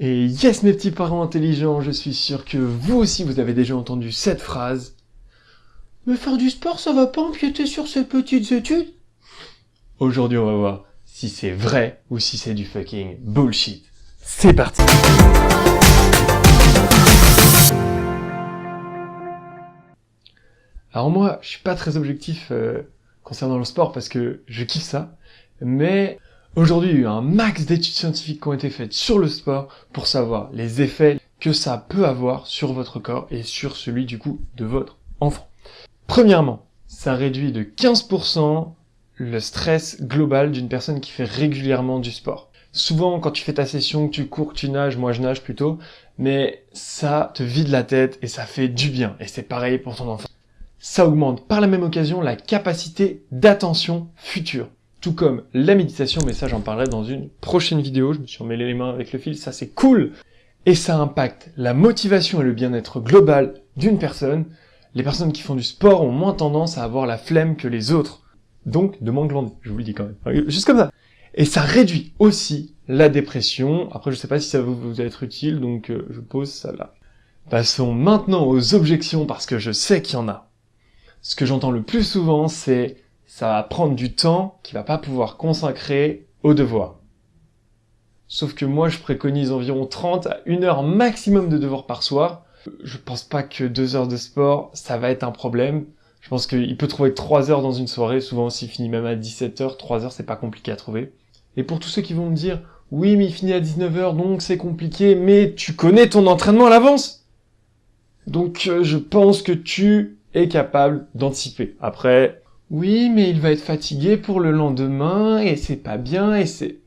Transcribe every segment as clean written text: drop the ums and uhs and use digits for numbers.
Et yes mes petits parents intelligents, je suis sûr que vous aussi vous avez déjà entendu cette phrase. Mais faire du sport, ça va pas empiéter sur ses petites études? Aujourd'hui on va voir si c'est vrai ou si c'est du fucking bullshit. C'est parti! Alors moi, je suis pas très objectif concernant le sport parce que je kiffe ça, mais aujourd'hui il y a eu un max d'études scientifiques qui ont été faites sur le sport pour savoir les effets que ça peut avoir sur votre corps et sur celui du coup de votre enfant. Premièrement, ça réduit de 15% le stress global d'une personne qui fait régulièrement du sport. Souvent, quand tu fais ta session, que tu cours, que tu nages, moi je nage plutôt, mais ça te vide la tête et ça fait du bien. Et c'est pareil pour ton enfant. Ça augmente par la même occasion la capacité d'attention future. Tout comme la méditation, mais ça j'en parlerai dans une prochaine vidéo. Je me suis emmêlé les mains avec le fil, ça c'est cool. Et ça impacte la motivation et le bien-être global d'une personne. Les personnes qui font du sport ont moins tendance à avoir la flemme que les autres. Donc, de moins glander, je vous le dis quand même. Juste comme ça. Et ça réduit aussi la dépression. Après, je sais pas si ça va vous être utile, donc je pose ça là. Passons maintenant aux objections, parce que je sais qu'il y en a. Ce que j'entends le plus souvent, c'est « ça va prendre du temps qu'il va pas pouvoir consacrer aux devoirs ». Sauf que moi, je préconise environ 30 à 1 heure maximum de devoirs par soir. Je pense pas que 2 heures de sport, ça va être un problème. Je pense qu'il peut trouver 3 heures dans une soirée, souvent s'il finit même à 17 heures, 3 heures c'est pas compliqué à trouver. Et pour tous ceux qui vont me dire « oui mais il finit à 19 heures donc c'est compliqué, mais tu connais ton entraînement à l'avance !» Donc je pense que tu es capable d'anticiper. Après, oui mais il va être fatigué pour le lendemain et c'est pas bien et c'est...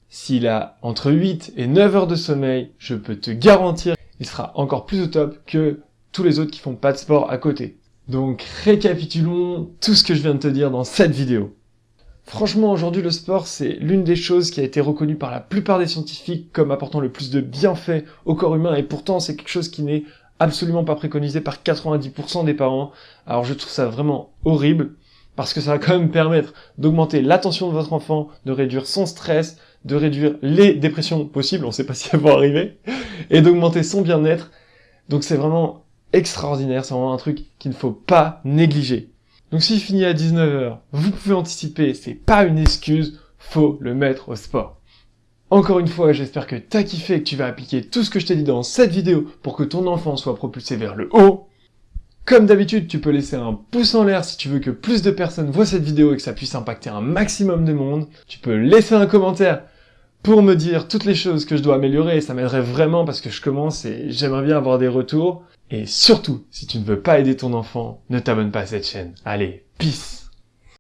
S'il a entre 8 et 9 heures de sommeil, je peux te garantir il sera encore plus au top que tous les autres qui font pas de sport à côté. Donc récapitulons tout ce que je viens de te dire dans cette vidéo. Franchement, aujourd'hui, le sport, c'est l'une des choses qui a été reconnue par la plupart des scientifiques comme apportant le plus de bienfaits au corps humain, et pourtant, c'est quelque chose qui n'est absolument pas préconisé par 90% des parents. Alors je trouve ça vraiment horrible, parce que ça va quand même permettre d'augmenter l'attention de votre enfant, de réduire son stress, de réduire les dépressions possibles, on sait pas si elles vont arriver, et d'augmenter son bien-être. Donc c'est vraiment extraordinaire, c'est vraiment un truc qu'il ne faut pas négliger. Donc s'il finit à 19 h, vous pouvez anticiper, c'est pas une excuse, faut le mettre au sport. Encore une fois, j'espère que t'as kiffé et que tu vas appliquer tout ce que je t'ai dit dans cette vidéo pour que ton enfant soit propulsé vers le haut. Comme d'habitude, tu peux laisser un pouce en l'air si tu veux que plus de personnes voient cette vidéo et que ça puisse impacter un maximum de monde. Tu peux laisser un commentaire pour me dire toutes les choses que je dois améliorer, et ça m'aiderait vraiment parce que je commence et j'aimerais bien avoir des retours. Et surtout, si tu ne veux pas aider ton enfant, ne t'abonne pas à cette chaîne. Allez, peace!